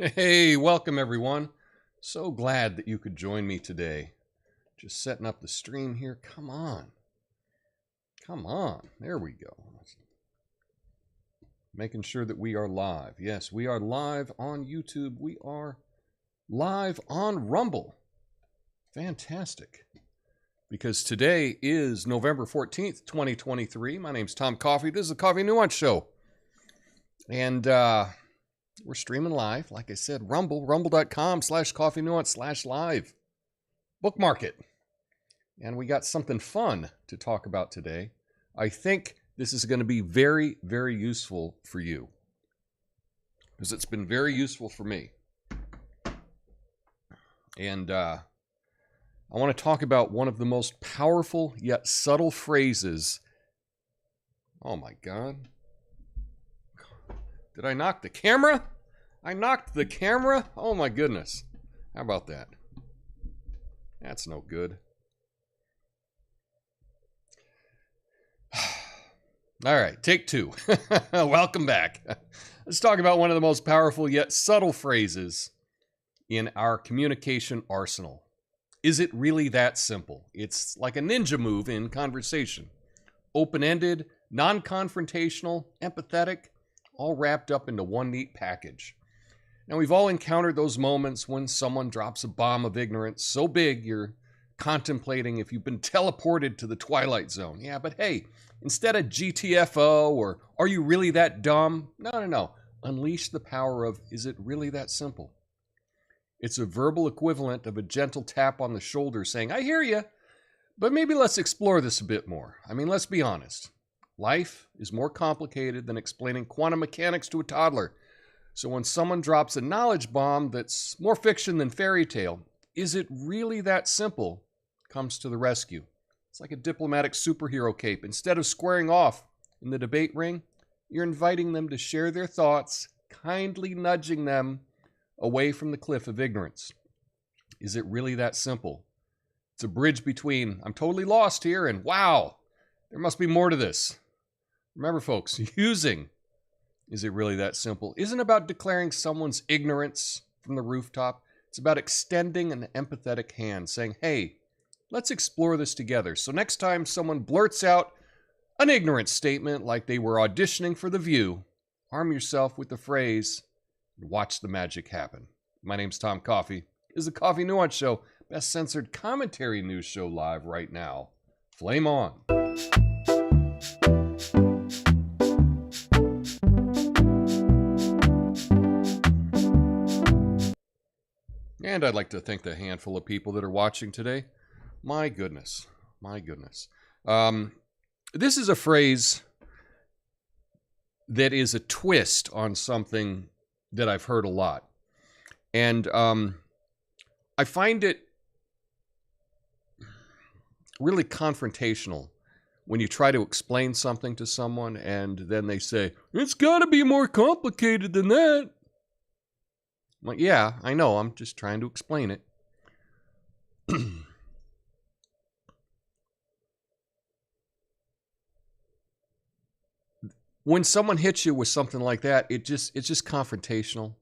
Hey, welcome everyone. So glad that you could join me today. Just setting up the stream here. Come on. Come on. There we go. Making sure that we are live. Yes, we are live on YouTube. We are live on Rumble. Fantastic. Because today is November 14th, 2023. My name's Tom Coffey. This is the Coffee Nuance Show. And we're streaming live. Like I said, rumble.com/coffeenuance/live. Bookmark it. And we got something fun to talk about today. I think this is going to be very, very useful for you. Because it's been very useful for me. And I want to talk about one of the most powerful yet subtle phrases. Oh my God. Did I knock the camera? I knocked the camera? Oh my goodness. How about that? That's no good. All right, take two. Welcome back. Let's talk about one of the most powerful yet subtle phrases in our communication arsenal. Is it really that simple? It's like a ninja move in conversation. Open-ended, non-confrontational, empathetic, all wrapped up into one neat package. Now, we've all encountered those moments when someone drops a bomb of ignorance so big you're contemplating if you've been teleported to the Twilight Zone. Yeah, but hey, instead of GTFO or are you really that dumb? No. Unleash the power of, is it really that simple? It's a verbal equivalent of a gentle tap on the shoulder saying, I hear you, but maybe let's explore this a bit more. I mean, let's be honest. Life is more complicated than explaining quantum mechanics to a toddler. So when someone drops a knowledge bomb that's more fiction than fairy tale, is it really that simple? Comes to the rescue. It's like a diplomatic superhero cape. Instead of squaring off in the debate ring, you're inviting them to share their thoughts, kindly nudging them away from the cliff of ignorance. Is it really that simple? It's a bridge between, I'm totally lost here, and wow, there must be more to this. Remember, folks, using is it really that simple isn't about declaring someone's ignorance from the rooftop. It's about extending an empathetic hand, saying, hey, let's explore this together. So next time someone blurts out an ignorant statement like they were auditioning for The View, arm yourself with the phrase, and watch the magic happen. My name's Tom Coffey. This is the Coffee Nuance Show, best censored commentary news show live right now. Flame on. And I'd like to thank the handful of people that are watching today. My goodness. This is a phrase that is a twist on something that I've heard a lot. And I find it really confrontational when you try to explain something to someone and then they say, it's got to be more complicated than that. I'm like, yeah, I know. I'm just trying to explain it. When someone hits you with something like that, it's just confrontational.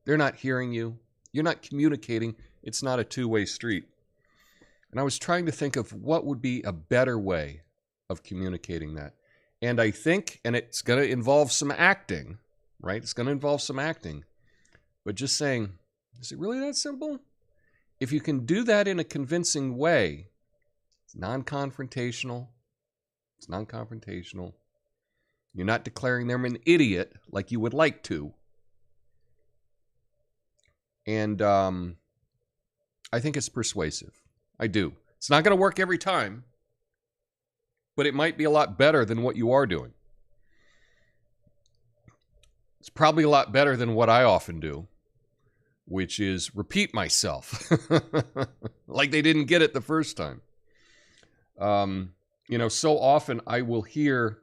They're not hearing you. You're not communicating. It's not a two-way street. And I was trying to think of what would be a better way of communicating that. And I think, and it's going to involve some acting, right? It's going to involve some acting. But just saying, is it really that simple? If you can do that in a convincing way, it's non-confrontational. It's non-confrontational. You're not declaring them an idiot like you would like to. And I think it's persuasive. I do. It's not going to work every time, but it might be a lot better than what you are doing. It's probably a lot better than what I often do, which is repeat myself like they didn't get it the first time. So often I will hear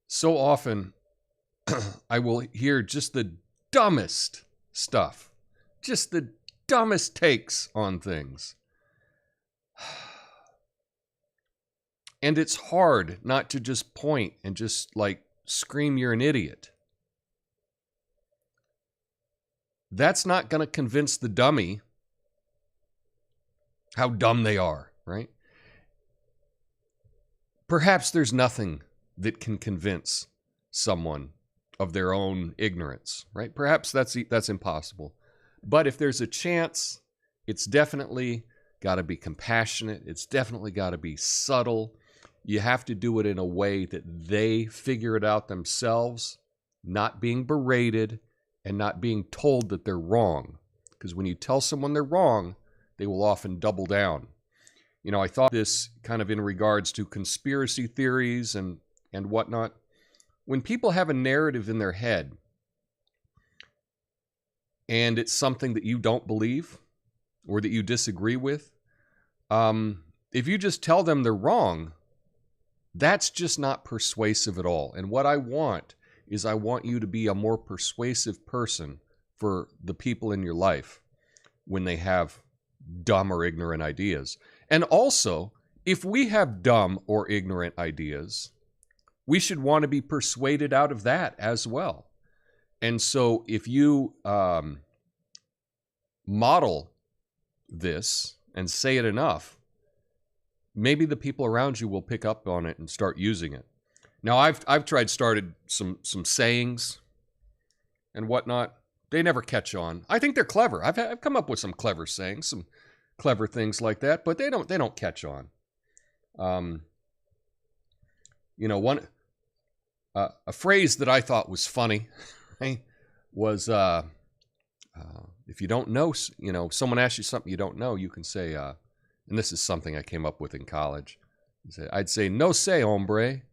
so often I will hear just the dumbest stuff. Just the dumbest takes on things. And it's hard not to just point and just like scream you're an idiot. That's not going to convince the dummy how dumb they are, right? Perhaps there's nothing that can convince someone of their own ignorance, right? Perhaps that's impossible. But if there's a chance, it's definitely got to be compassionate. It's definitely got to be subtle. You have to do it in a way that they figure it out themselves, not being berated and not being told that they're wrong. Because when you tell someone they're wrong, they will often double down. You know, I thought this kind of in regards to conspiracy theories and whatnot. When people have a narrative in their head and it's something that you don't believe or that you disagree with, if you just tell them they're wrong, that's just not persuasive at all. And what I want is I want you to be a more persuasive person for the people in your life when they have dumb or ignorant ideas. And also, if we have dumb or ignorant ideas, we should want to be persuaded out of that as well. And so if you model this and say it enough, maybe the people around you will pick up on it and start using it. Now, I've started some sayings and whatnot. They never catch on. I think they're clever. I've come up with some clever sayings, some clever things like that, but they don't catch on. You know, a phrase that I thought was funny, right, was if you don't know, you know, someone asks you something you don't know, you can say, and this is something I came up with in college. I'd say, no sé, hombre,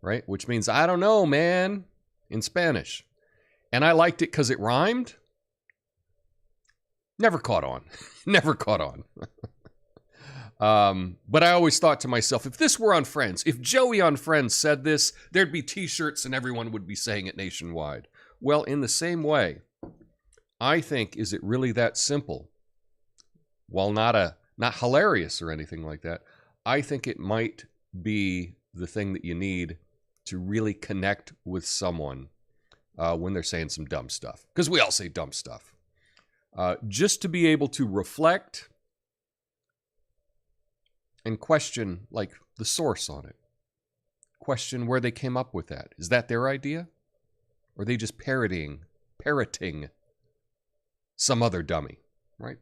right? Which means, I don't know, man, in Spanish. And I liked it because it rhymed. Never caught on. Never caught on. But I always thought to myself, if this were on Friends, if Joey on Friends said this, there'd be t-shirts and everyone would be saying it nationwide. Well, in the same way, I think, is it really that simple? While not hilarious or anything like that, I think it might be the thing that you need to really connect with someone when they're saying some dumb stuff. Because we all say dumb stuff. Just to be able to reflect and question, like, the source on it. Question where they came up with that. Is that their idea? Or are they just parroting some other dummy, right?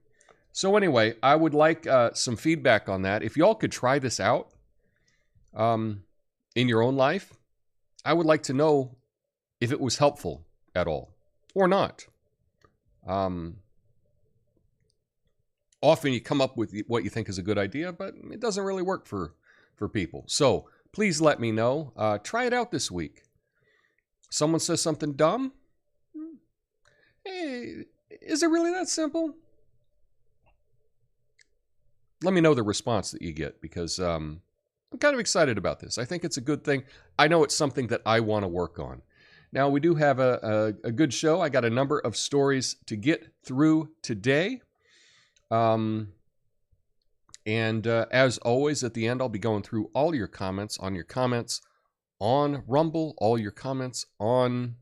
So anyway, I would like some feedback on that. If y'all could try this out in your own life, I would like to know if it was helpful at all or not. Often you come up with what you think is a good idea, but it doesn't really work for people. So please let me know. Try it out this week. Someone says something dumb. Hey, is it really that simple? Let me know the response that you get, because I'm kind of excited about this. I think it's a good thing. I know it's something that I want to work on. Now, we do have a good show. I got a number of stories to get through today. As always, at the end, I'll be going through all your comments on Rumble, all your comments on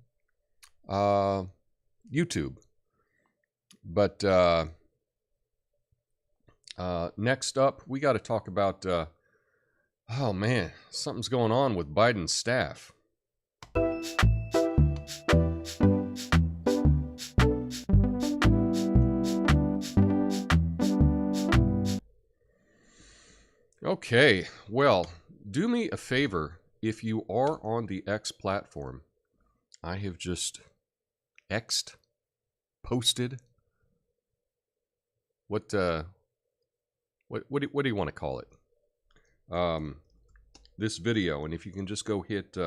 YouTube. But next up, we got to talk about, oh man, something's going on with Biden's staff. Okay, well, do me a favor. If you are on the X platform, I have just posted. What do you want to call it? This video, and if you can just go hit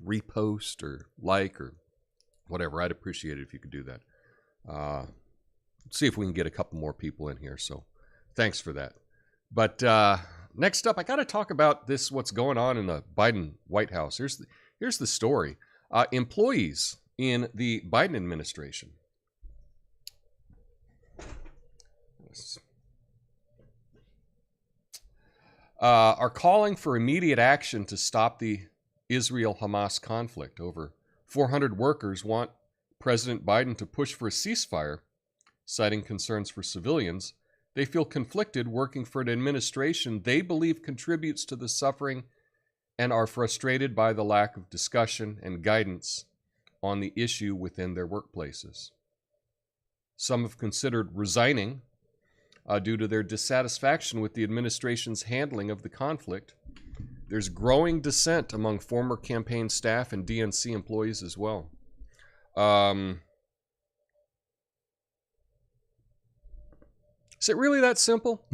repost or like or whatever, I'd appreciate it if you could do that. See if we can get a couple more people in here. So thanks for that. But next up, I got to talk about this, what's going on in the Biden White House. Here's the story. Employees in the Biden administration are calling for immediate action to stop the Israel-Hamas conflict. Over 400 workers want President Biden to push for a ceasefire, citing concerns for civilians. They feel conflicted working for an administration they believe contributes to the suffering and are frustrated by the lack of discussion and guidance on the issue within their workplaces. Some have considered resigning due to their dissatisfaction with the administration's handling of the conflict. There's growing dissent among former campaign staff and DNC employees as well. Is it really that simple?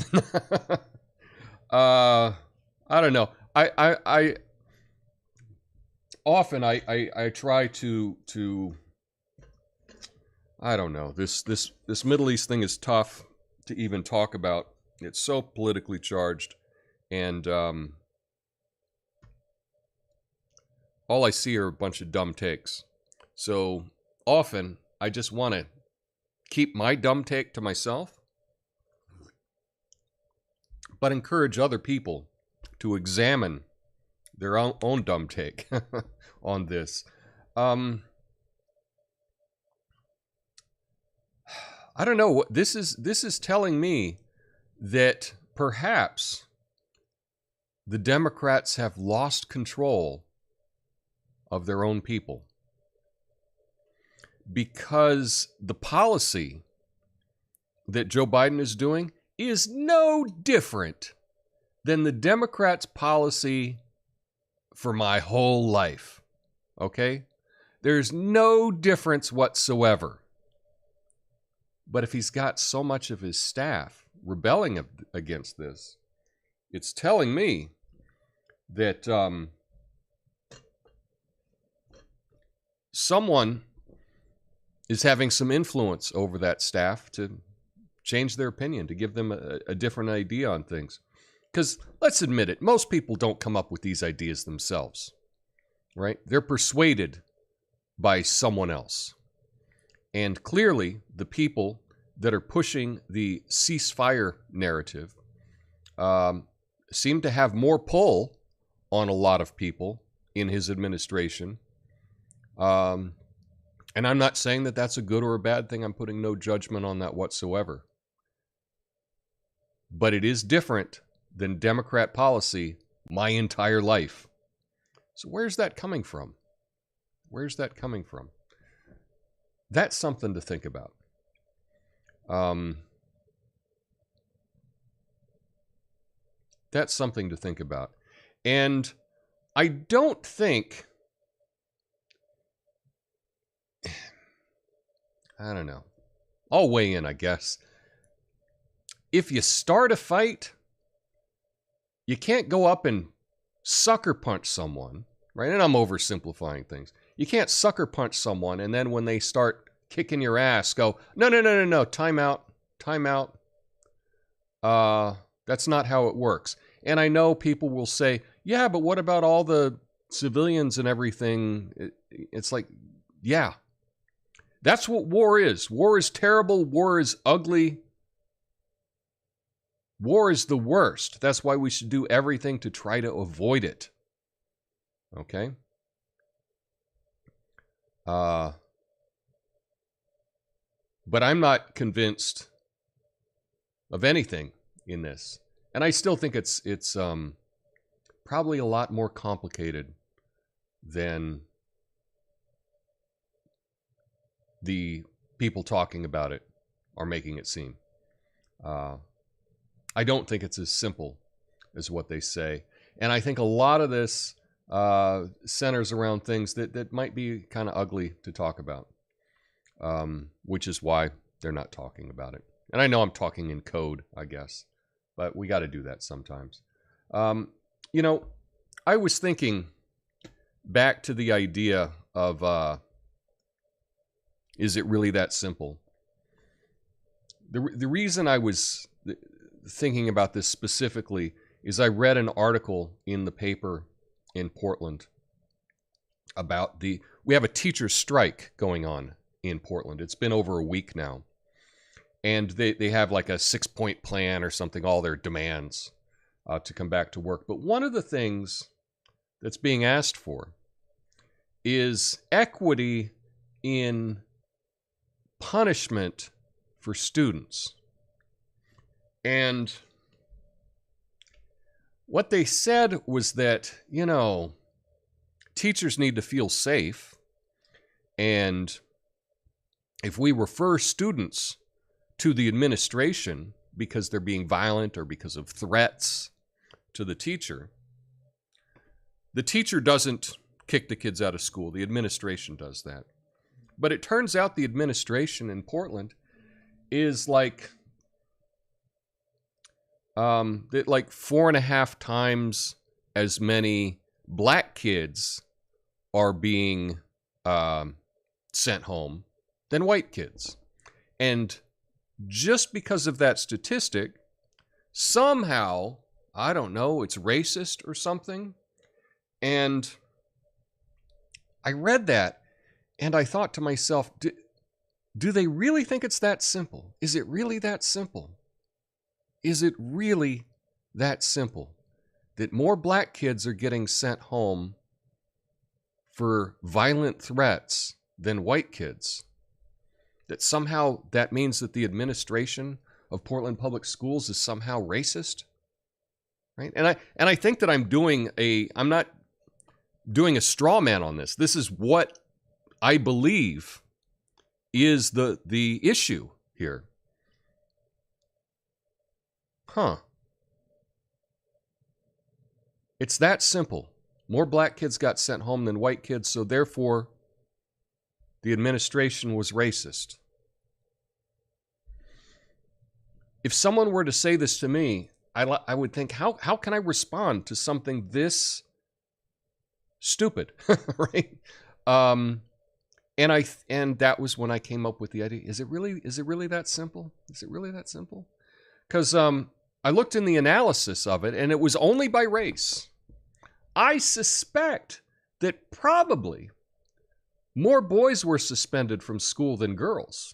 I don't know. I often try to I don't know. This Middle East thing is tough to even talk about. It's so politically charged, and all I see are a bunch of dumb takes. So often I just want to keep my dumb take to myself, but encourage other people to examine their own dumb take on this. I don't know. This is telling me that perhaps the Democrats have lost control of their own people, because the policy that Joe Biden is doing is no different than the Democrats' policy for my whole life. Okay? There's no difference whatsoever. But if he's got so much of his staff rebelling against this, it's telling me that someone is having some influence over that staff to change their opinion, to give them a different idea on things. Because let's admit it, most people don't come up with these ideas themselves, right? They're persuaded by someone else. And clearly, the people that are pushing the ceasefire narrative seem to have more pull on a lot of people in his administration. And I'm not saying that that's a good or a bad thing. I'm putting no judgment on that whatsoever. But it is different than Democrat policy my entire life. So where's that coming from? Where's that coming from? That's something to think about. That's something to think about. And I don't think, I don't know. I'll weigh in, I guess. If you start a fight, you can't go up and sucker punch someone, right? And I'm oversimplifying things. You can't sucker punch someone and then when they start kicking your ass, go, no, time out. That's not how it works. And I know people will say, yeah, but what about all the civilians and everything? It's like, yeah, that's what war is. War is terrible. War is ugly. War is the worst. That's why we should do everything to try to avoid it. Okay? But I'm not convinced of anything in this. And I still think it's probably a lot more complicated than the people talking about it are making it seem. I don't think it's as simple as what they say. And I think a lot of this centers around things that might be kind of ugly to talk about, which is why they're not talking about it. And I know I'm talking in code, I guess, but we got to do that sometimes. You know, I was thinking back to the idea of, is it really that simple? The reason I was thinking about this specifically is I read an article in the paper in Portland about we have a teacher strike going on in Portland. It's been over a week now. And they have like a 6-point plan or something, all their demands to come back to work. But one of the things that's being asked for is equity in punishment for students. And what they said was that, teachers need to feel safe. And if we refer students to the administration because they're being violent or because of threats to the teacher doesn't kick the kids out of school. The administration does that. But it turns out the administration in Portland is like 4.5 times as many black kids are being sent home than white kids. And just because of that statistic, somehow, I don't know, it's racist or something. And I read that and I thought to myself, do they really think it's that simple? Is it really that simple? Is it really that simple that more black kids are getting sent home for violent threats than white kids? That somehow that means that the administration of Portland Public Schools is somehow racist, right? And I think that I'm not doing a straw man on this. This is what I believe is the issue here. It's that simple. More black kids got sent home than white kids, so therefore the administration was racist. If someone were to say this to me, I would think, how can I respond to something this stupid, right? And that was when I came up with the idea. Is it really that simple? Is it really that simple? Because I looked in the analysis of it, and it was only by race. I suspect that probably more boys were suspended from school than girls.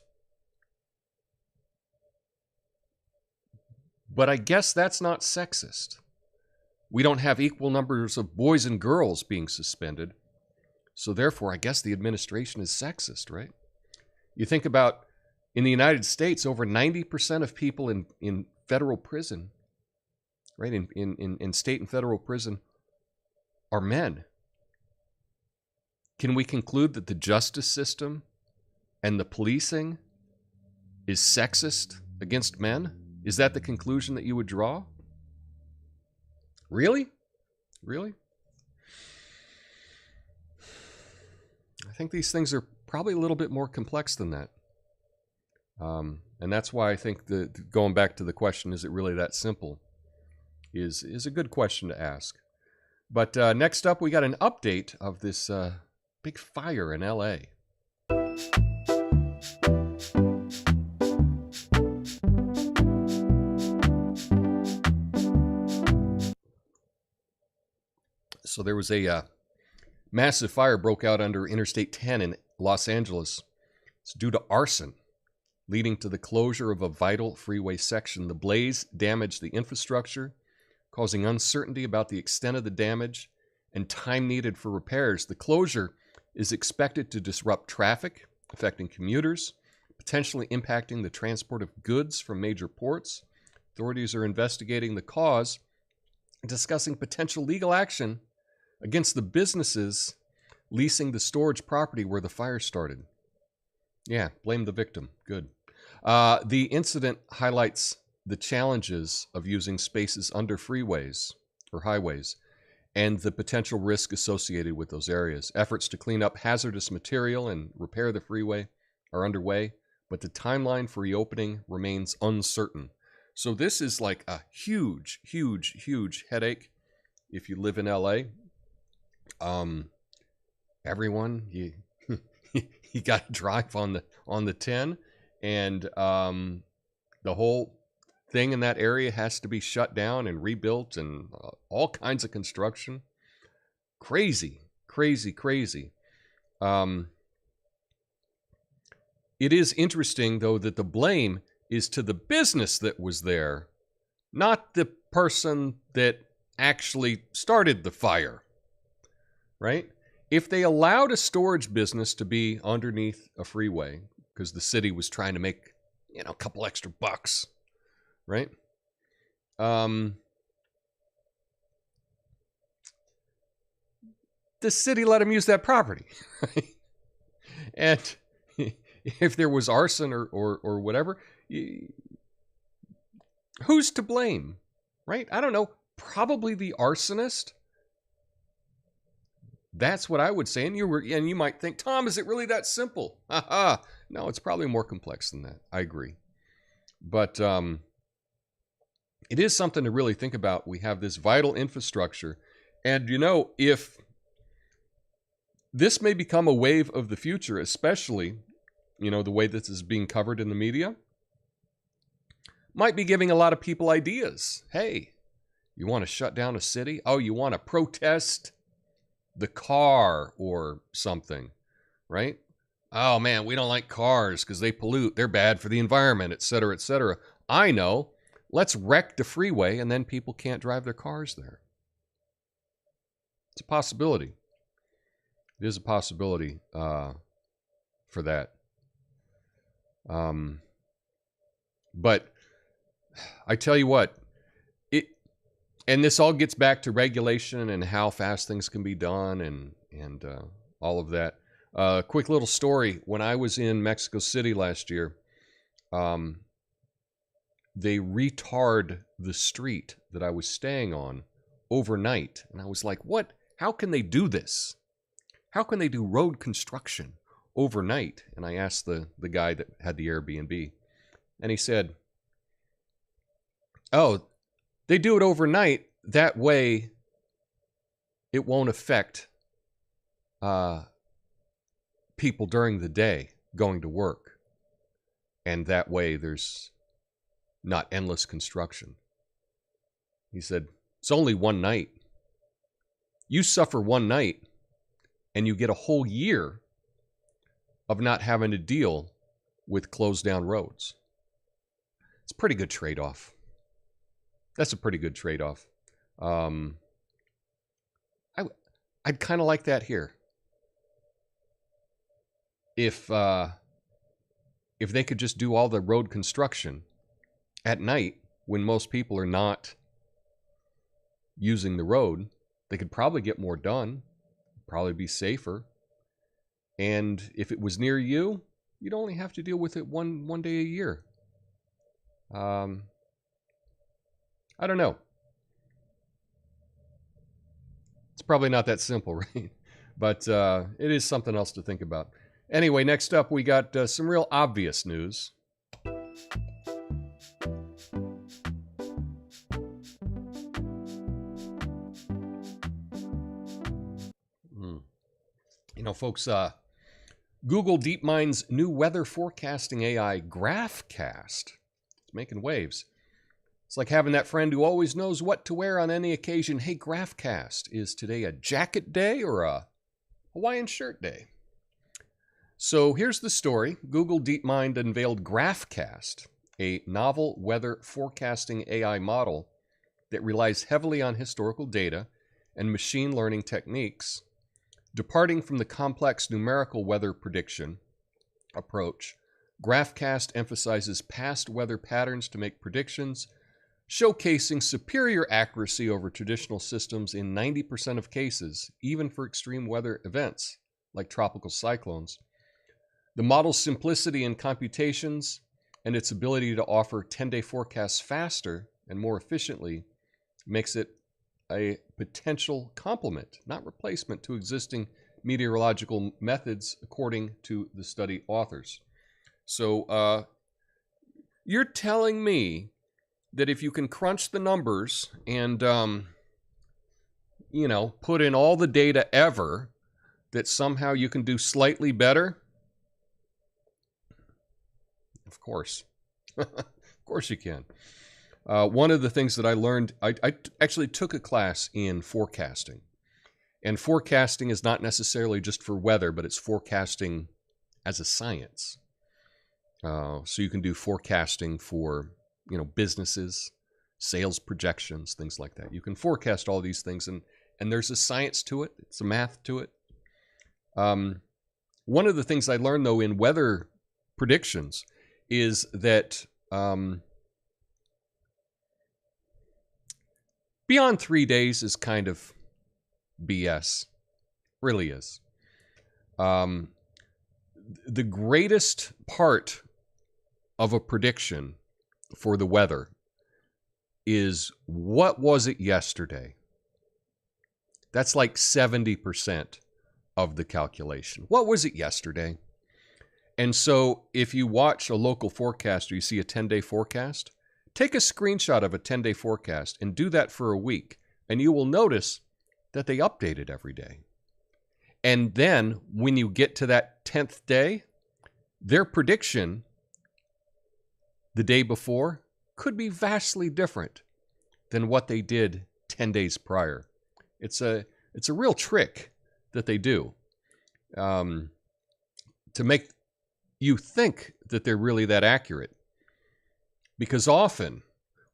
But I guess that's not sexist. We don't have equal numbers of boys and girls being suspended. So therefore, I guess the administration is sexist, right? You think about, in the United States, over 90% of people in federal prison, right, in state and federal prison, are men. Can we conclude that the justice system and the policing is sexist against men? Is that the conclusion that you would draw? Really? Really? I think these things are probably a little bit more complex than that. And that's why I think going back to the question, is it really that simple, is a good question to ask. But next up, we got an update of this big fire in LA. So there was a massive fire broke out under Interstate 10 in Los Angeles. It's due to arson, leading to the closure of a vital freeway section. The blaze damaged the infrastructure, causing uncertainty about the extent of the damage and time needed for repairs. The closure is expected to disrupt traffic, affecting commuters, potentially impacting the transport of goods from major ports. Authorities are investigating the cause and discussing potential legal action against the businesses leasing the storage property where the fire started. Yeah, blame the victim. Good. The incident highlights the challenges of using spaces under freeways or highways and the potential risk associated with those areas. Efforts to clean up hazardous material and repair the freeway are underway, but the timeline for reopening remains uncertain. So this is like a huge, huge, huge headache if you live in LA. Everyone, you you got to drive on the 10, and the whole thing in that area has to be shut down and rebuilt, and all kinds of construction. Crazy Crazy, crazy. It is interesting, though, that the blame is to the business that was there, not the person that actually started the fire, right? If they allowed a storage business to be underneath a freeway because the city was trying to make, a couple extra bucks, right? The city let them use that property, right? And if there was arson or whatever, who's to blame, right? I don't know. Probably the arsonist. That's what I would say. And you might think, Tom, is it really that simple? No, it's probably more complex than that. I agree. But it is something to really think about. We have this vital infrastructure. And, if this may become a wave of the future, especially, the way this is being covered in the media, might be giving a lot of people ideas. Hey, you want to shut down a city? Oh, you want to protest the car or something, right? Oh man, we don't like cars because they pollute. They're bad for the environment, et cetera, et cetera. I know. Let's wreck the freeway and then people can't drive their cars there. It's a possibility. It is a possibility for that. But I tell you what, and this all gets back to regulation and how fast things can be done and all of that. Quick little story. When I was in Mexico City last year, they retard the street that I was staying on overnight. And I was like, what? How can they do this? How can they do road construction overnight? And I asked the guy that had the Airbnb, and he said, oh, they do it overnight. That way it won't affect people during the day going to work. And that way there's not endless construction. He said, it's only one night. You suffer one night and you get a whole year of not having to deal with closed down roads. It's a pretty good trade-off. That's a pretty good trade-off. I'd kind of like that here. If they could just do all the road construction at night when most people are not using the road, they could probably get more done, probably be safer. And if it was near you, you'd only have to deal with it one day a year. I don't know. It's probably not that simple, right? But it is something else to think about. Anyway, next up, we got some real obvious news. Folks, Google DeepMind's new weather forecasting AI, GraphCast, it's making waves. It's like having that friend who always knows what to wear on any occasion. Hey, GraphCast, is today a jacket day or a Hawaiian shirt day? So here's the story. Google DeepMind unveiled GraphCast, a novel weather forecasting AI model that relies heavily on historical data and machine learning techniques. Departing from the complex numerical weather prediction approach, GraphCast emphasizes past weather patterns to make predictions, showcasing superior accuracy over traditional systems in 90% of cases, even for extreme weather events like tropical cyclones. The model's simplicity in computations and its ability to offer 10-day forecasts faster and more efficiently makes it a potential complement, not replacement, to existing meteorological methods, according to the study authors. So you're telling me that if you can crunch the numbers and, put in all the data ever, that somehow you can do slightly better? Of course. Of course you can. One of the things that I learned, I actually took a class in forecasting. And forecasting is not necessarily just for weather, but it's forecasting as a science. So you can do forecasting for, businesses, sales projections, things like that. You can forecast all these things, and there's a science to it. It's a math to it. One of the things I learned, though, in weather predictions is that beyond 3 days is kind of BS. Really is. The greatest part of a prediction for the weather is, what was it yesterday? That's like 70% of the calculation. What was it yesterday? And so if you watch a local forecast or you see a 10-day forecast, take a screenshot of a 10-day forecast and do that for a week, and you will notice that they update it every day. And then when you get to that 10th day, their prediction the day before could be vastly different than what they did 10 days prior. It's a real trick that they do to make you think that they're really that accurate. Because often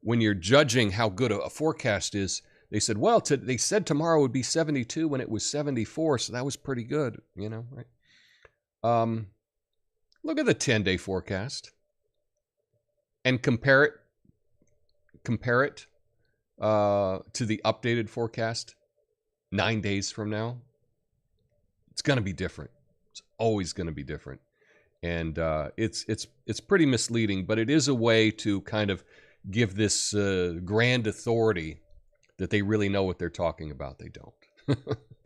when you're judging how good a forecast is, they said, well, they said tomorrow would be 72 when it was 74, so that was pretty good, right? Look at the 10-day forecast and compare it to the updated forecast 9 days from now. It's going to be different. It's always going to be different. And it's pretty misleading, but it is a way to kind of give this grand authority that they really know what they're talking about. They don't.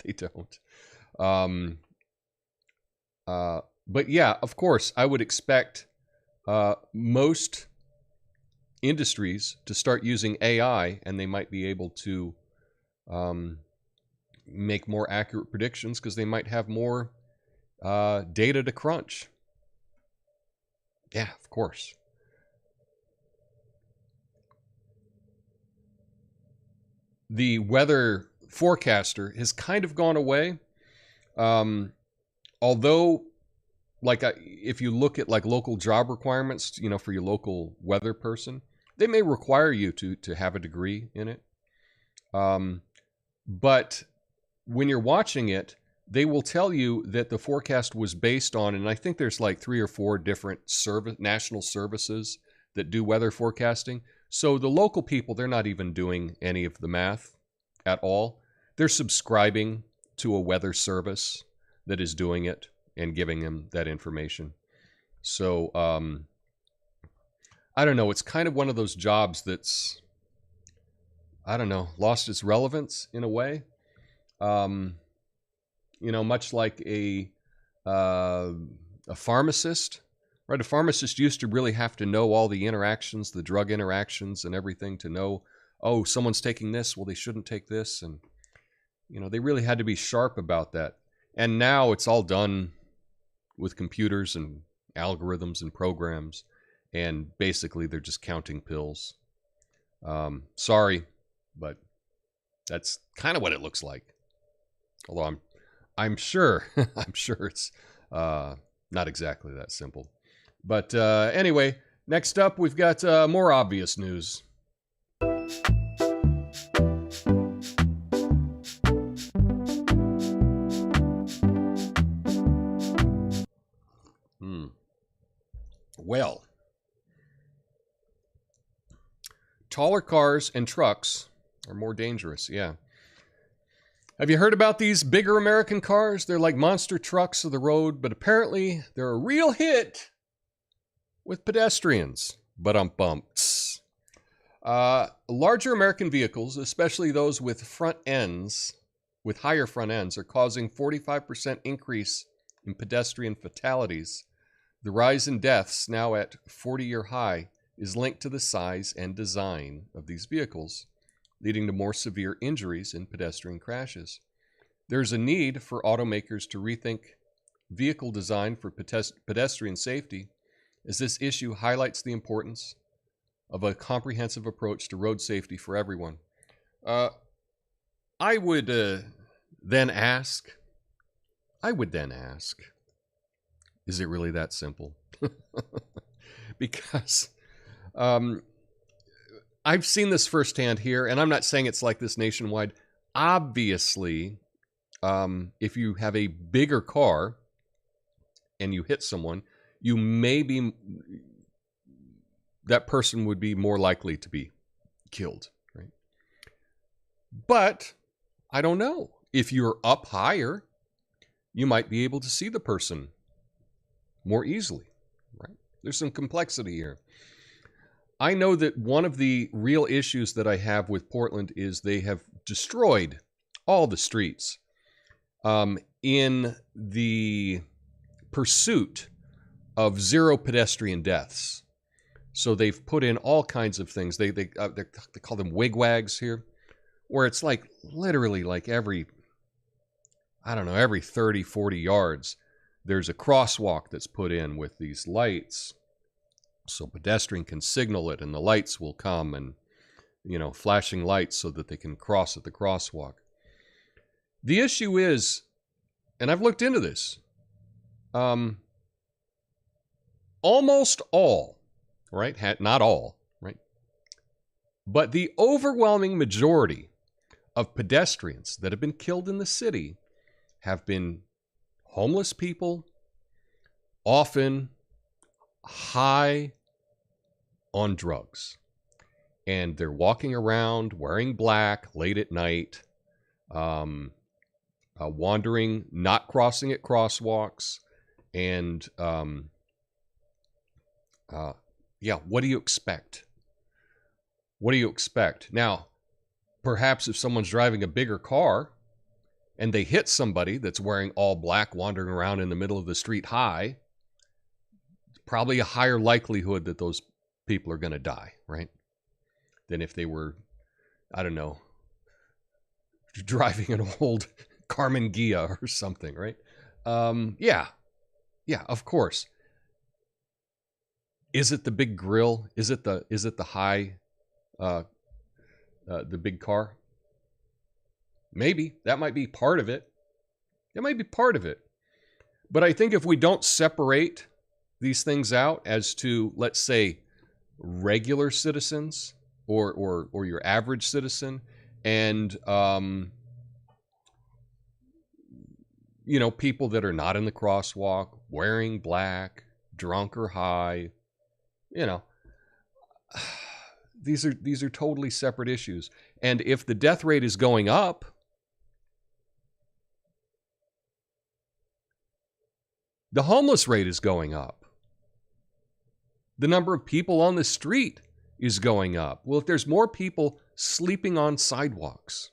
They don't. But yeah, of course, I would expect most industries to start using AI, and they might be able to make more accurate predictions because they might have more data to crunch. Yeah, of course. The weather forecaster has kind of gone away. Although, if you look at local job requirements, for your local weather person, they may require you to have a degree in it. But when you're watching it, they will tell you that the forecast was based on, and I think there's 3 or 4 different national services that do weather forecasting. So the local people, they're not even doing any of the math at all. They're subscribing to a weather service that is doing it and giving them that information. So, I don't know. It's kind of one of those jobs that's, I don't know, lost its relevance in a way. Much like a pharmacist, right? A pharmacist used to really have to know all the interactions, the drug interactions and everything to know, oh, someone's taking this, well, they shouldn't take this. And, they really had to be sharp about that. And now it's all done with computers and algorithms and programs. And basically they're just counting pills. Sorry, but that's kind of what it looks like. Although I'm sure, I'm sure it's not exactly that simple. But anyway, next up, we've got more obvious news. Well, taller cars and trucks are more dangerous, yeah. Have you heard about these bigger American cars? They're like monster trucks of the road, but apparently they're a real hit with pedestrians. But larger American vehicles, especially those with front ends, with higher front ends, are causing 45% increase in pedestrian fatalities. The rise in deaths, now at 40-year high, is linked to the size and design of these vehicles, leading to more severe injuries in pedestrian crashes. There's a need for automakers to rethink vehicle design for pedestrian safety, as this issue highlights the importance of a comprehensive approach to road safety for everyone. I would then ask, I would then ask, is it really that simple? Because I've seen this firsthand here, and I'm not saying it's like this nationwide. Obviously, if you have a bigger car and you hit someone, you may be, that person would be more likely to be killed, right? But I don't know. If you're up higher, you might be able to see the person more easily, right? There's some complexity here. I know that one of the real issues that I have with Portland is they have destroyed all the streets in the pursuit of zero pedestrian deaths. So they've put in all kinds of things. They call them wigwags here, where it's like literally like every 30, 40 yards, there's a crosswalk that's put in with these lights. So pedestrian can signal it and the lights will come and, flashing lights so that they can cross at the crosswalk. The issue is, and I've looked into this, almost all, right? Not all, right? But the overwhelming majority of pedestrians that have been killed in the city have been homeless people, often high on drugs. And they're walking around wearing black late at night, wandering, not crossing at crosswalks. And what do you expect? What do you expect? Now, perhaps if someone's driving a bigger car and they hit somebody that's wearing all black wandering around in the middle of the street high, probably a higher likelihood that those people are going to die, right? Than if they were, I don't know, driving an old Carmen Ghia or something, right? Yeah, of course. Is it the big grill? Is it the high, the big car? Maybe. That might be part of it. It might be part of it. But I think if we don't separate these things out as to, let's say, regular citizens or your average citizen and, people that are not in the crosswalk, wearing black, drunk or high, these are totally separate issues. And if the death rate is going up, the homeless rate is going up. The number of people on the street is going up. Well, if there's more people sleeping on sidewalks,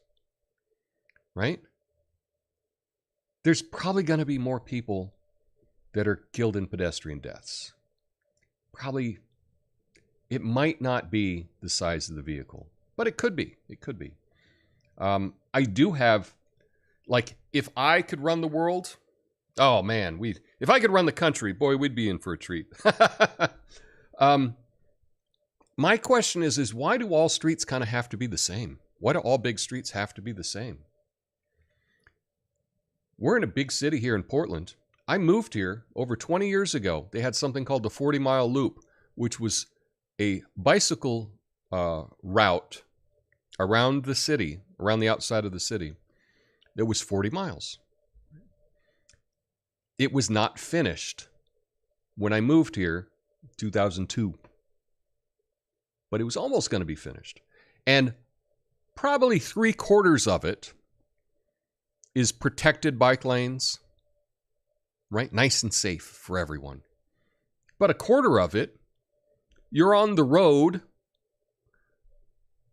right? There's probably going to be more people that are killed in pedestrian deaths. Probably, it might not be the size of the vehicle, but it could be. It could be. I do have, if I could run the world, oh man, if I could run the country, boy, we'd be in for a treat. My question is why do all streets kind of have to be the same? Why do all big streets have to be the same? We're in a big city here in Portland. I moved here over 20 years ago. They had something called the 40-mile loop, which was a bicycle route around the city, around the outside of the city, that was 40 miles. It was not finished when I moved here, 2002. But it was almost going to be finished. And probably 3/4 of it is protected bike lanes, right? Nice and safe for everyone. But 1/4 of it, you're on the road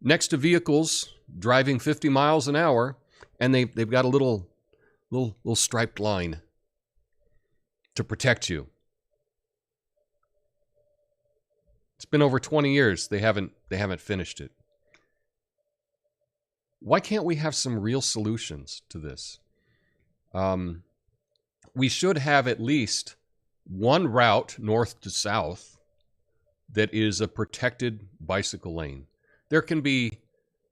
next to vehicles driving 50 miles an hour, and they've got a little striped line to protect you. It's been over 20 years. They haven't finished it. Why can't we have some real solutions to this? We should have at least one route north to south that is a protected bicycle lane. There can be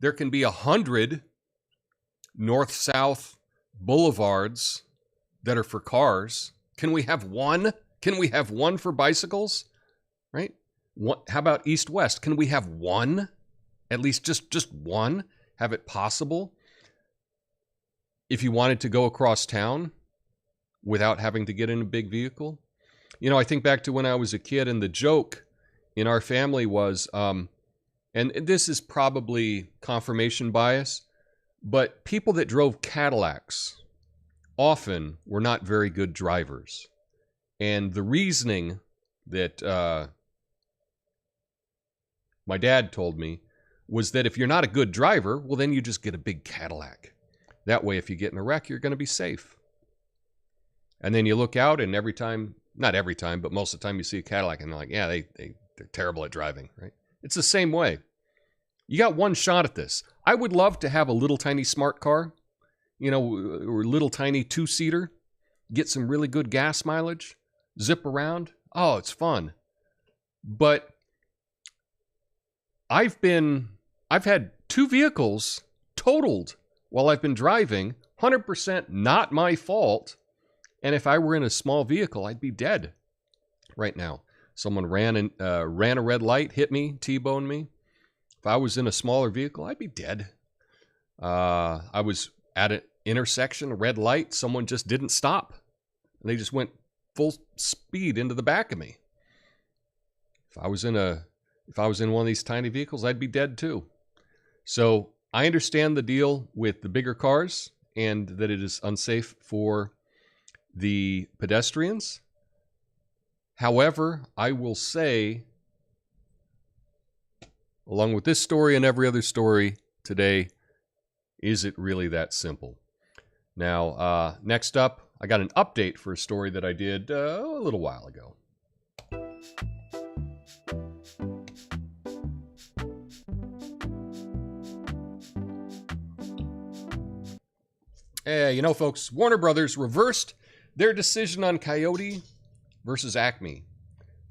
100 north-south boulevards that are for cars. Can we have one? Can we have one for bicycles? Right? How about east-west? Can we have one? At least just one? Have it possible? If you wanted to go across town without having to get in a big vehicle? You know, I think back to when I was a kid, and the joke in our family was, and this is probably confirmation bias, but people that drove Cadillacs often were not very good drivers. And the reasoning that my dad told me was that if you're not a good driver, well, then you just get a big Cadillac. That way, if you get in a wreck, you're going to be safe. And then you look out, and every time, not every time, but most of the time you see a Cadillac, and they're like, yeah, they're terrible at driving, right? It's the same way. You got one shot at this. I would love to have a little tiny smart car, you know, or a little tiny two-seater, get some really good gas mileage, zip around. Oh, it's fun. But I've had 2 vehicles totaled while I've been driving, 100% not my fault. And if I were in a small vehicle, I'd be dead right now. Someone ran a red light, hit me, T-boned me. If I was in a smaller vehicle, I'd be dead. I was at an intersection, a red light, someone just didn't stop. And they just went full speed into the back of me. If I was in one of these tiny vehicles, I'd be dead too. So I understand the deal with the bigger cars and that it is unsafe for the pedestrians. However, I will say, along with this story and every other story today, is it really that simple? Now, next up, I got an update for a story that I did a little while ago. You know, folks, Warner Brothers reversed their decision on Coyote versus Acme.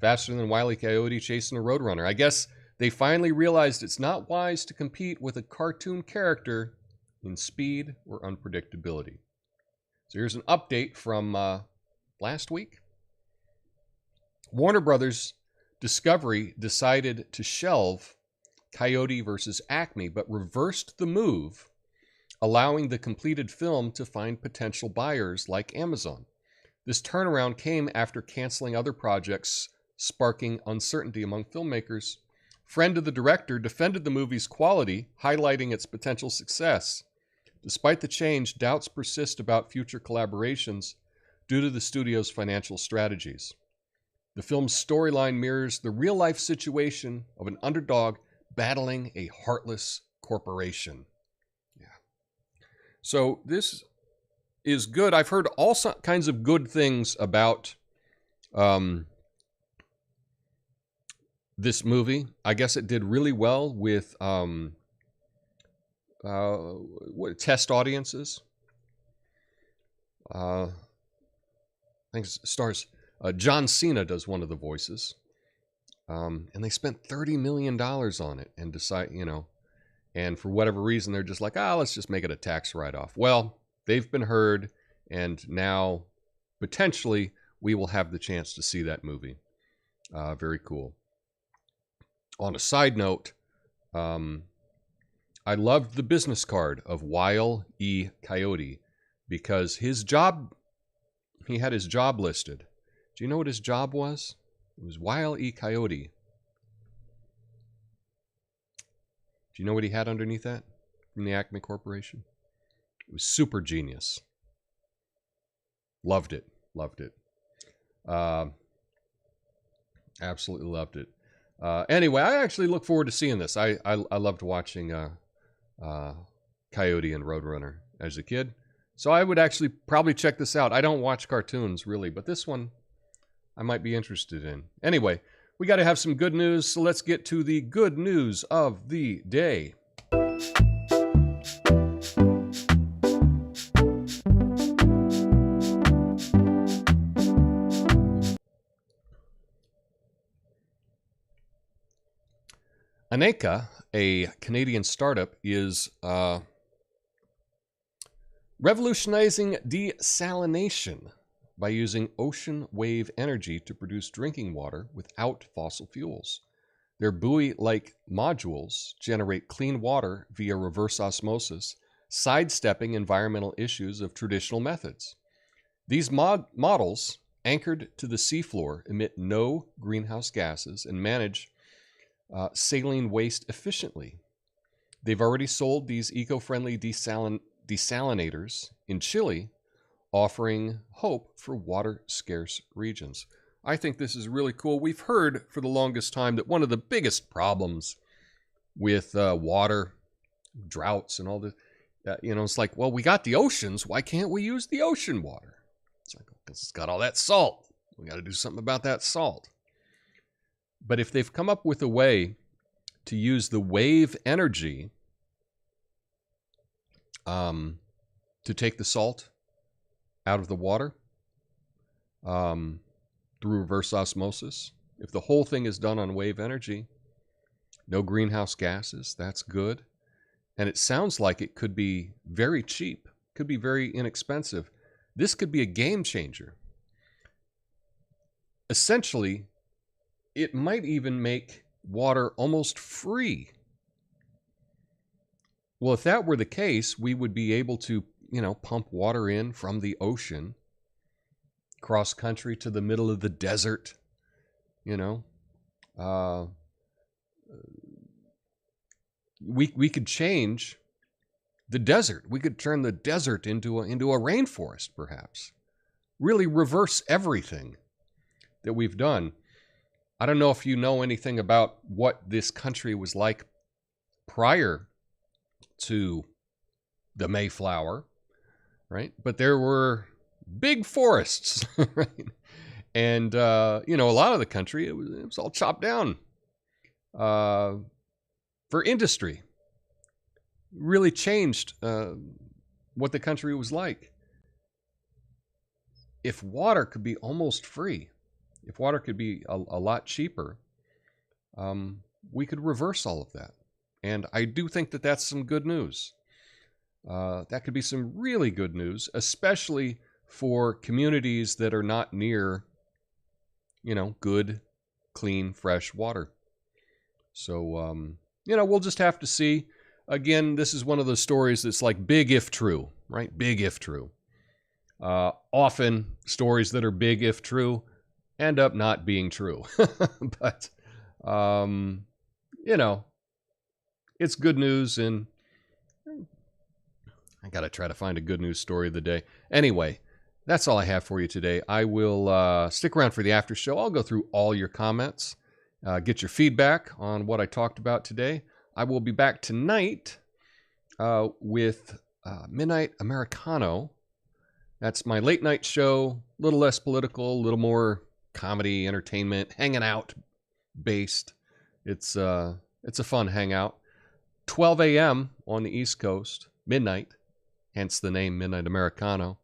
Faster than Wile E. Coyote chasing a Roadrunner. I guess they finally realized it's not wise to compete with a cartoon character in speed or unpredictability. So here's an update from last week. Warner Brothers Discovery decided to shelve Coyote versus Acme, but reversed the move, allowing the completed film to find potential buyers like Amazon. This turnaround came after canceling other projects, sparking uncertainty among filmmakers. Friend of the director defended the movie's quality, highlighting its potential success. Despite the change, doubts persist about future collaborations due to the studio's financial strategies. The film's storyline mirrors the real-life situation of an underdog battling a heartless corporation. Yeah. So this is good. I've heard all kinds of good things about this movie. I guess it did really well with test audiences. I think it stars John Cena does one of the voices, and they spent $30 million on it and and for whatever reason they're just like, let's just make it a tax write-off. Well, they've been heard, and now potentially we will have the chance to see that movie. Very cool. On a side note, I loved the business card of Wile E. Coyote because he had his job listed. Do you know what his job was? It was Wile E. Coyote. Do you know what he had underneath that from the Acme Corporation? It was super genius. Loved it. Loved it. Absolutely loved it. Anyway, I actually look forward to seeing this. I loved watching Coyote and Roadrunner as a kid. So I would actually probably check this out. I don't watch cartoons, really, but this one I might be interested in. Anyway, we got to have some good news, so let's get to the good news of the day. Aneka, a Canadian startup, is Revolutionizing desalination by using ocean wave energy to produce drinking water without fossil fuels. Their buoy-like modules generate clean water via reverse osmosis, sidestepping environmental issues of traditional methods. These models, anchored to the seafloor, emit no greenhouse gases and manage saline waste efficiently. They've already sold these eco-friendly desalinators in Chile, offering hope for water-scarce regions. I think this is really cool. We've heard for the longest time that one of the biggest problems with water, droughts, and all this, it's like, well, we got the oceans. Why can't we use the ocean water? It's like, because it's got all that salt. We got to do something about that salt. But if they've come up with a way to use the wave energy to take the salt out of the water through reverse osmosis, if the whole thing is done on wave energy, no greenhouse gases, that's good. And it sounds like it could be very cheap, could be very inexpensive. This could be a game changer. Essentially, it might even make water almost free. Well, if that were the case, we would be able to, pump water in from the ocean, cross country to the middle of the desert, we could change the desert. We could turn the desert into a rainforest, perhaps. Really reverse everything that we've done. I don't know if you know anything about what this country was like prior to the Mayflower, right? But there were big forests, right? And, a lot of the country, it was all chopped down for industry. Really changed what the country was like. If water could be almost free, if water could be a lot cheaper, we could reverse all of that. And I do think that that's some good news. That could be some really good news, especially for communities that are not near, good, clean, fresh water. So, we'll just have to see. Again, this is one of those stories that's like big if true, right? Big if true. Often stories that are big if true end up not being true. But, it's good news, and I got to try to find a good news story of the day. Anyway, that's all I have for you today. I will stick around for the after show. I'll go through all your comments, get your feedback on what I talked about today. I will be back tonight with Midnight Americano. That's my late night show, a little less political, a little more comedy, entertainment, hanging out based. It's a fun hangout. 12 a.m. on the East Coast, midnight, hence the name Midnight Americano.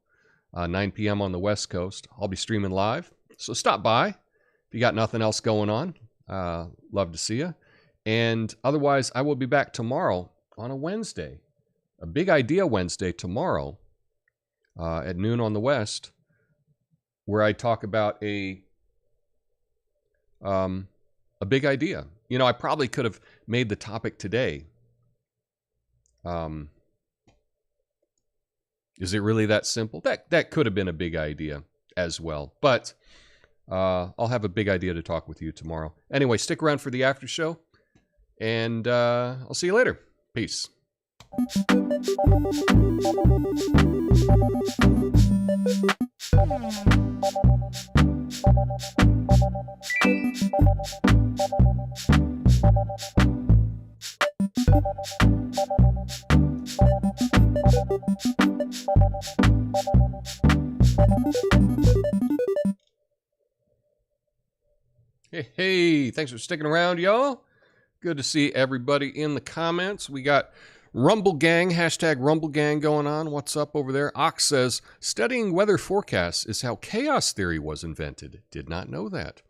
9 p.m. on the West Coast. I'll be streaming live, so stop by if you got nothing else going on. Love to see you. And otherwise, I will be back tomorrow on a Wednesday, a Big Idea Wednesday tomorrow at noon on the West, where I talk about a big idea. I probably could have made the topic today. Is it really that simple? That could have been a big idea as well. But I'll have a big idea to talk with you tomorrow. Anyway, stick around for the after show, and I'll see you later. Peace. Hey, thanks for sticking around, y'all. Good to see everybody in the comments. We got Rumble Gang, hashtag Rumble Gang going on. What's up over there? Ox says, studying weather forecasts is how chaos theory was invented. Did not know that.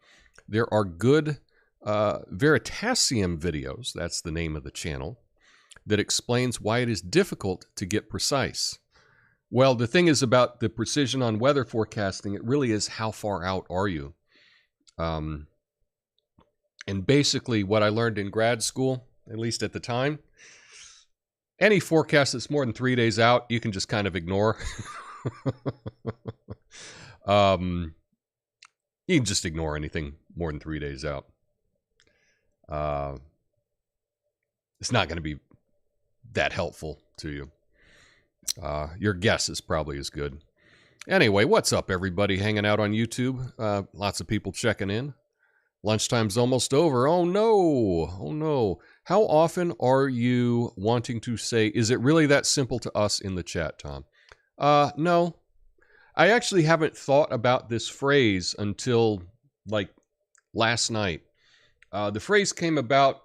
There are good Veritasium videos, that's the name of the channel, that explains why it is difficult to get precise. Well, the thing is about the precision on weather forecasting, it really is how far out are you? And basically what I learned in grad school, at least at the time, any forecast that's more than 3 days out, you can just kind of ignore. You can just ignore anything more than 3 days out. It's not going to be that helpful to you. Your guess is probably as good. Anyway, what's up, everybody hanging out on YouTube? Lots of people checking in. Lunchtime's almost over. Oh no, oh no. How often are you wanting to say, is it really that simple to us in the chat, Tom? No. I actually haven't thought about this phrase until like last night. The phrase came about,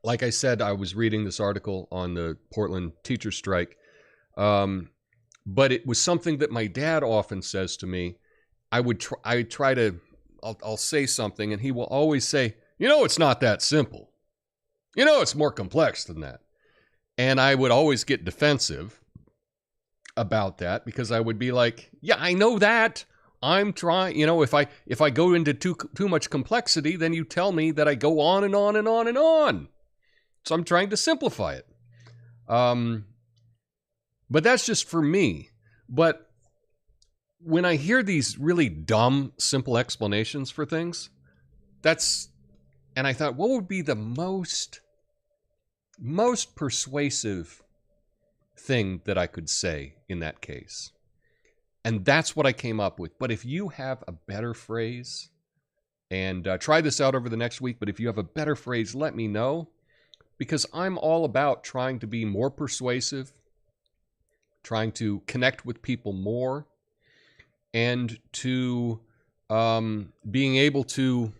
like I said, I was reading this article on the Portland teacher strike. But it was something that my dad often says to me. I'll say something and he will always say, you know, it's not that simple. You know, it's more complex than that. And I would always get defensive about that because I would be like, yeah, I know that. I'm trying, you know, if I go into too much complexity, then you tell me that I go on and on and on and on. So I'm trying to simplify it. But that's just for me. But when I hear these really dumb, simple explanations for things, and I thought, what would be the most persuasive thing that I could say in that case? And that's what I came up with. But if you have a better phrase, and try this out over the next week, but if you have a better phrase, let me know. Because I'm all about trying to be more persuasive, trying to connect with people more, and to being able to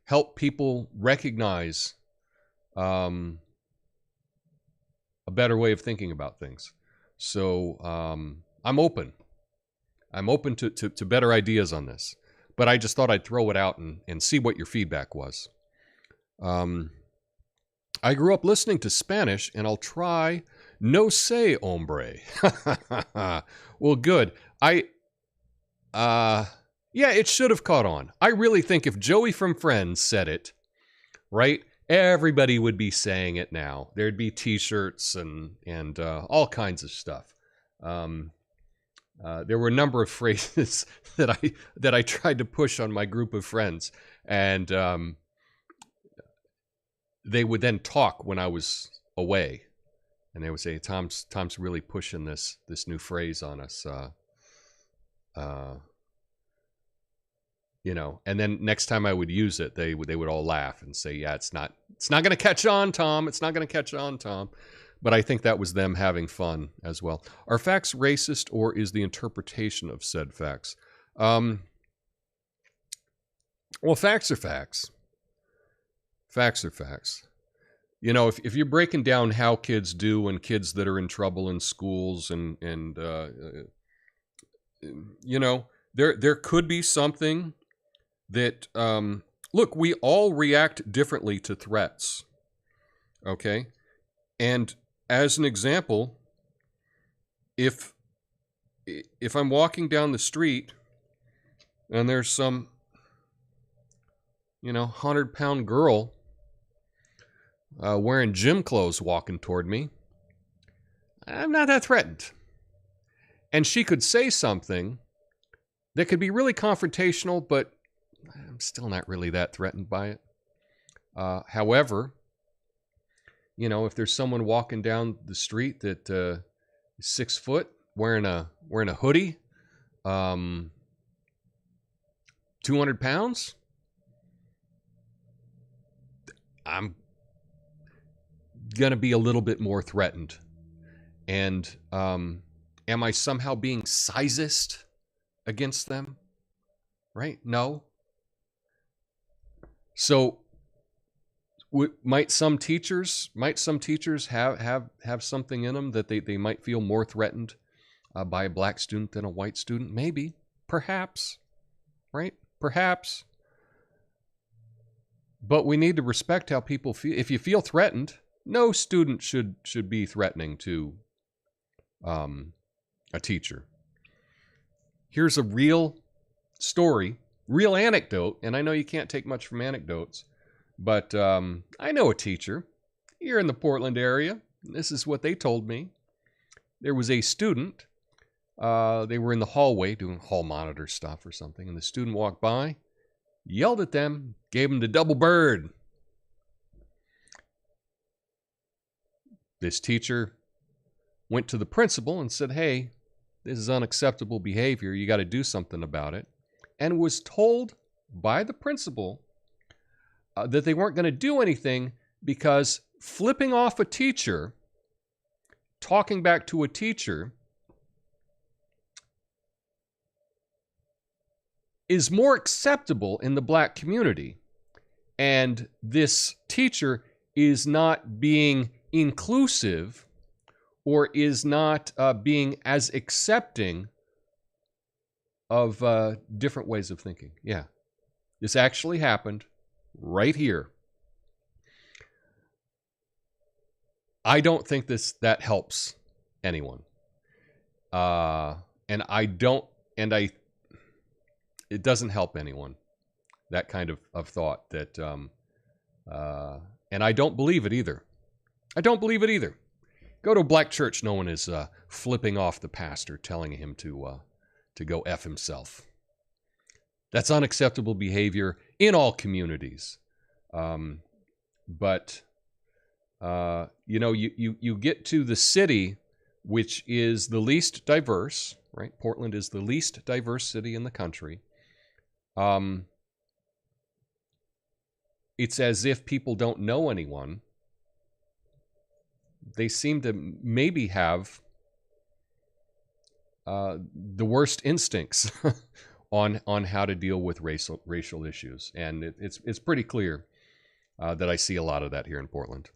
help people recognize a better way of thinking about things. So I'm open. I'm open to better ideas on this. But I just thought I'd throw it out and see what your feedback was. I grew up listening to Spanish, and I'll try no sé, hombre. Well, good. Yeah, it should have caught on. I really think if Joey from Friends said it, right, everybody would be saying it now. There'd be T-shirts and all kinds of stuff. There were a number of phrases that I tried to push on my group of friends, and they would then talk when I was away, and they would say, "Tom's really pushing this new phrase on us." You know, and then next time I would use it, they would all laugh and say, "Yeah, it's not going to catch on, Tom. It's not going to catch on, Tom." But I think that was them having fun as well. Are facts racist, or is the interpretation of said facts? Well, facts are facts. Facts are facts. You know, if you're breaking down how kids do and kids that are in trouble in schools and you know, there could be something that, look, we all react differently to threats. Okay? And as an example, if I'm walking down the street and there's some, 100-pound girl wearing gym clothes walking toward me, I'm not that threatened. And she could say something that could be really confrontational, but I'm still not really that threatened by it. However, if there's someone walking down the street that is 6 foot, wearing a hoodie, 200 pounds, I'm gonna be a little bit more threatened. And am I somehow being sizist against them? Right? No. So might some teachers have something in them that they might feel more threatened by a black student than a white student? Maybe. Perhaps. Right? Perhaps. But we need to respect how people feel. If you feel threatened, no student should be threatening to a teacher. Here's a real story, real anecdote, and I know you can't take much from anecdotes, but I know a teacher here in the Portland area. This is what they told me. There was a student. They were in the hallway doing hall monitor stuff or something, and the student walked by, yelled at them, gave them the double bird. This teacher went to the principal and said, hey, this is unacceptable behavior. You got to do something about it. And was told by the principal that they weren't going to do anything because flipping off a teacher, talking back to a teacher, is more acceptable in the black community. And this teacher is not being inclusive or is not being as accepting of different ways of thinking. Yeah, this actually happened right here. I don't think that helps anyone. It doesn't help anyone, that kind of thought that, and I don't believe it either. I don't believe it either. Go to a black church, no one is flipping off the pastor, telling him to go F himself. That's unacceptable behavior in all communities. But you get to the city, which is the least diverse, right? Portland is the least diverse city in the country. It's as if people don't know anyone. They seem to maybe have the worst instincts on how to deal with racial issues, and it's pretty clear that I see a lot of that here in Portland.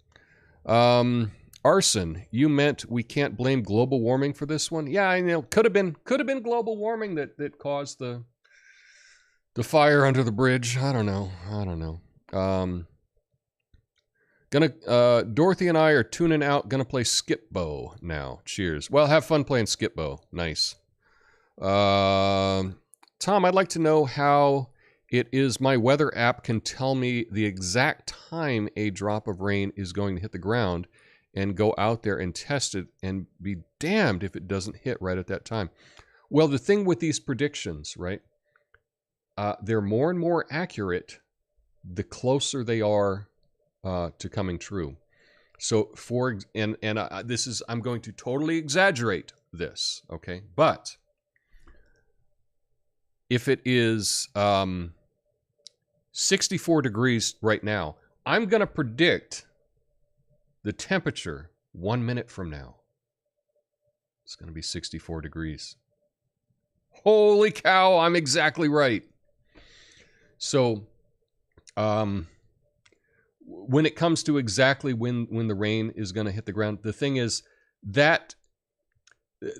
Arson, you meant we can't blame global warming for this one? Yeah, I know. Could have been global warming that caused the fire under the bridge. I don't know. Dorothy and I are tuning out. Gonna play Skip-Bo now. Cheers. Well, have fun playing Skip-Bo. Nice. Tom, I'd like to know how it is my weather app can tell me the exact time a drop of rain is going to hit the ground and go out there and test it and be damned if it doesn't hit right at that time. Well, the thing with these predictions, right? They're more and more accurate the closer they are to coming true. So I'm going to totally exaggerate this, okay? But if it is 64 degrees right now, I'm going to predict the temperature 1 minute from now. It's going to be 64 degrees. Holy cow, I'm exactly right. So, when it comes to exactly when the rain is going to hit the ground, the thing is that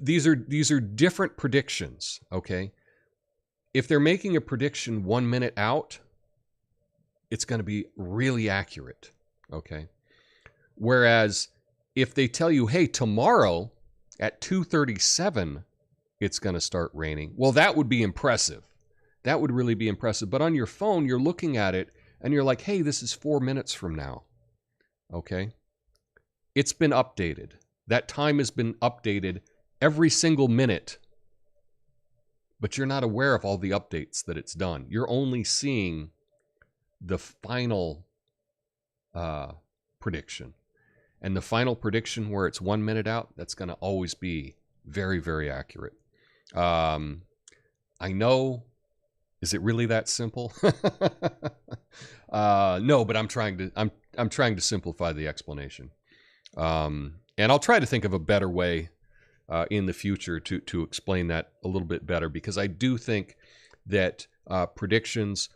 these are different predictions, okay? If they're making a prediction 1 minute out, it's going to be really accurate, okay? Whereas if they tell you, hey, tomorrow at 2:37 it's going to start raining, well, that would be impressive. That would really be impressive. But on your phone, you're looking at it and you're like, hey, this is 4 minutes from now, okay? It's been updated. That time has been updated every single minute, but you're not aware of all the updates that it's done. You're only seeing the final prediction. And the final prediction where it's 1 minute out, that's going to always be very, very accurate. I know. Is it really that simple? No, but I'm trying to simplify the explanation. And I'll try to think of a better way in the future to explain that a little bit better, because I do think that predictions,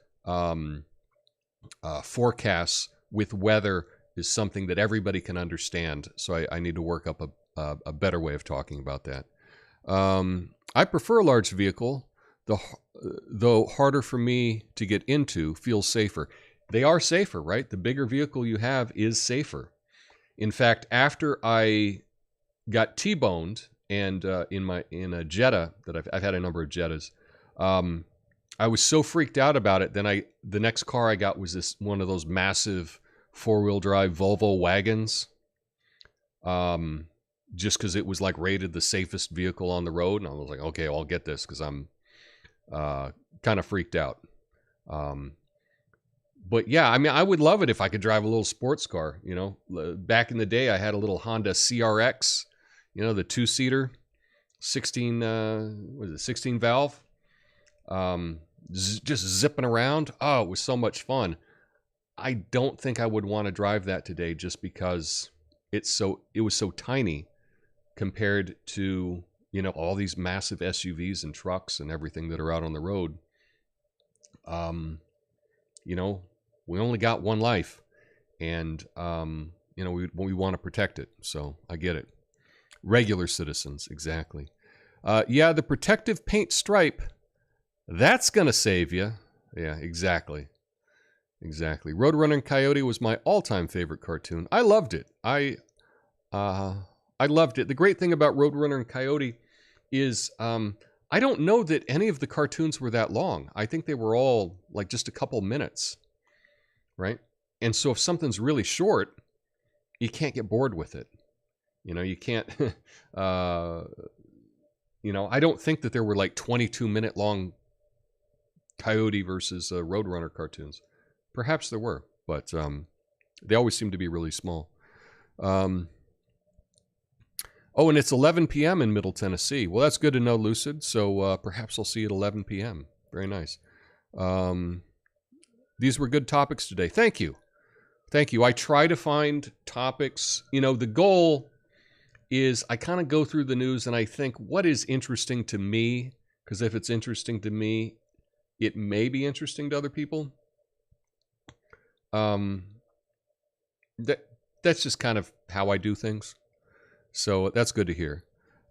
forecasts with weather is something that everybody can understand. So I need to work up a better way of talking about that. I prefer a large vehicle, though harder for me to get into, feels safer. They are safer, right? The bigger vehicle you have is safer. In fact, after I got T-boned and in a Jetta that I've had a number of Jettas. I was so freaked out about it. Then the next car I got was this one of those massive 4-wheel drive Volvo wagons. Just because it was like rated the safest vehicle on the road, and I was like, okay, I'll get this because I'm kind of freaked out. But yeah, I mean, I would love it if I could drive a little sports car. You know, back in the day, I had a little Honda CRX. You know, the 2-seater, 16 valve. Just zipping around. Oh, it was so much fun. I don't think I would want to drive that today just because it was so tiny compared to, you know, all these massive SUVs and trucks and everything that are out on the road. You know, we only got one life, and you know, we want to protect it. So I get it. Regular citizens, exactly. Yeah, the protective paint stripe, that's gonna save you. Yeah, exactly. Exactly. Roadrunner and Coyote was my all-time favorite cartoon. I loved it. I loved it. The great thing about Roadrunner and Coyote is I don't know that any of the cartoons were that long. I think they were all like just a couple minutes, right? And so if something's really short, you can't get bored with it. You know, you can't, you know, I don't think that there were like 22-minute long Coyote versus Roadrunner cartoons. Perhaps there were, but they always seem to be really small. Oh, and it's 11 p.m. in Middle Tennessee. Well, that's good to know, Lucid. So perhaps I'll see you at 11 p.m. Very nice. These were good topics today. Thank you. Thank you. I try to find topics. You know, the goal is I kind of go through the news and I think, what is interesting to me? Because if it's interesting to me, it may be interesting to other people. That's just kind of how I do things. So that's good to hear.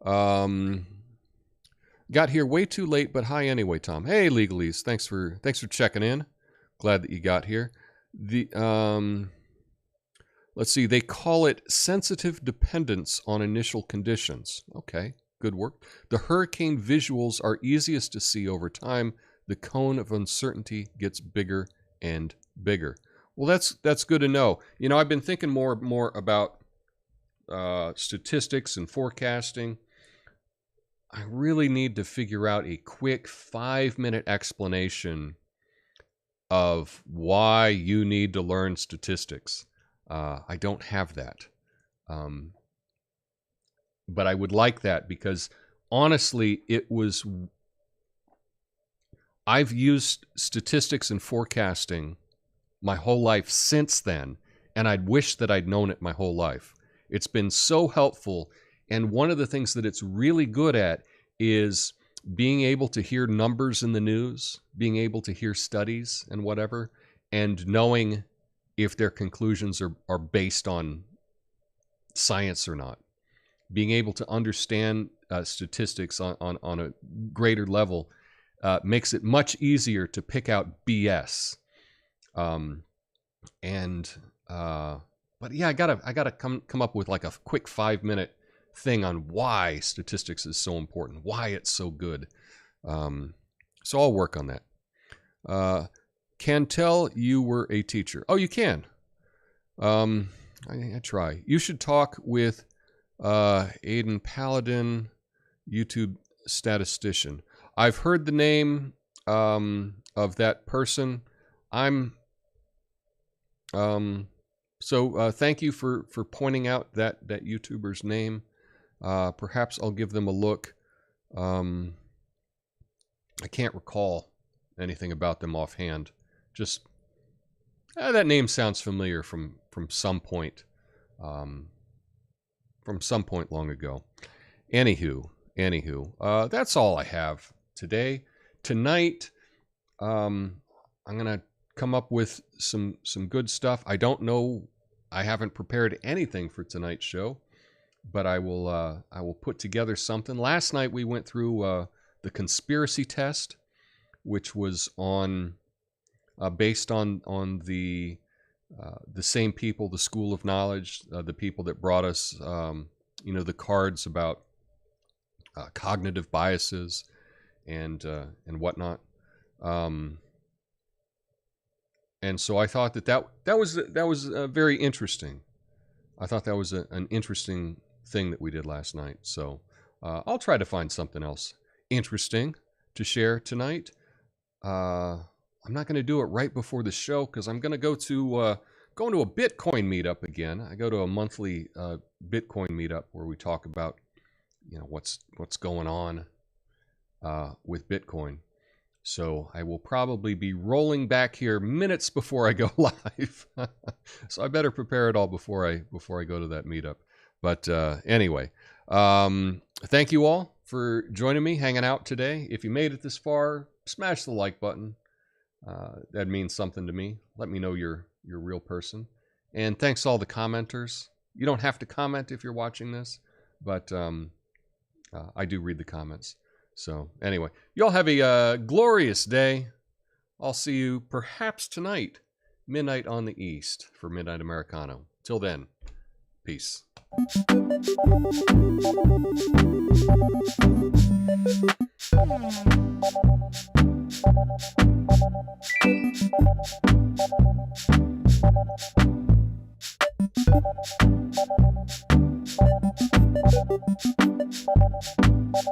Got here way too late, but hi anyway, Tom. Hey, Legalese. Thanks for checking in. Glad that you got here. Let's see. They call it sensitive dependence on initial conditions. Okay, good work. The hurricane visuals are easiest to see over time. The cone of uncertainty gets bigger and bigger. Well, that's good to know. You know, I've been thinking more about statistics and forecasting. I really need to figure out a quick 5-minute explanation of why you need to learn statistics. I don't have that. But I would like that because honestly, I've used statistics and forecasting my whole life since then, and I'd wish that I'd known it my whole life. It's been so helpful, and one of the things that it's really good at is being able to hear numbers in the news, being able to hear studies and whatever, and knowing if their conclusions are based on science or not. Being able to understand statistics on a greater level makes it much easier to pick out BS. But yeah, I gotta come up with like a quick 5-minute thing on why statistics is so important, why it's so good. So I'll work on that. Can tell you were a teacher. Oh, you can. I try. You should talk with Aiden Paladin, YouTube statistician. I've heard the name of that person. So thank you for pointing out that YouTuber's name. Perhaps I'll give them a look. I can't recall anything about them offhand. Just that name sounds familiar from some point, long ago. Anywho, that's all I have today. Tonight, I'm gonna come up with some good stuff. I don't know. I haven't prepared anything for tonight's show, but I will put together something. Last night we went through the conspiracy test, which was based on the same people, the School of Knowledge, the people that brought us, the cards about cognitive biases and whatnot. And so I thought that was very interesting. I thought that was an interesting thing that we did last night. So I'll try to find something else interesting to share tonight. I'm not going to do it right before the show because I'm going to go to a Bitcoin meetup again. I go to a monthly Bitcoin meetup where we talk about what's going on with Bitcoin. So I will probably be rolling back here minutes before I go live. So I better prepare it all before I go to that meetup. But anyway, thank you all for joining me, hanging out today. If you made it this far, smash the like button. That means something to me. Let me know you're a real person. And thanks to all the commenters. You don't have to comment if you're watching this, but I do read the comments. So anyway, y'all have a glorious day. I'll see you perhaps tonight, midnight on the East for Midnight Americano. Till then, peace.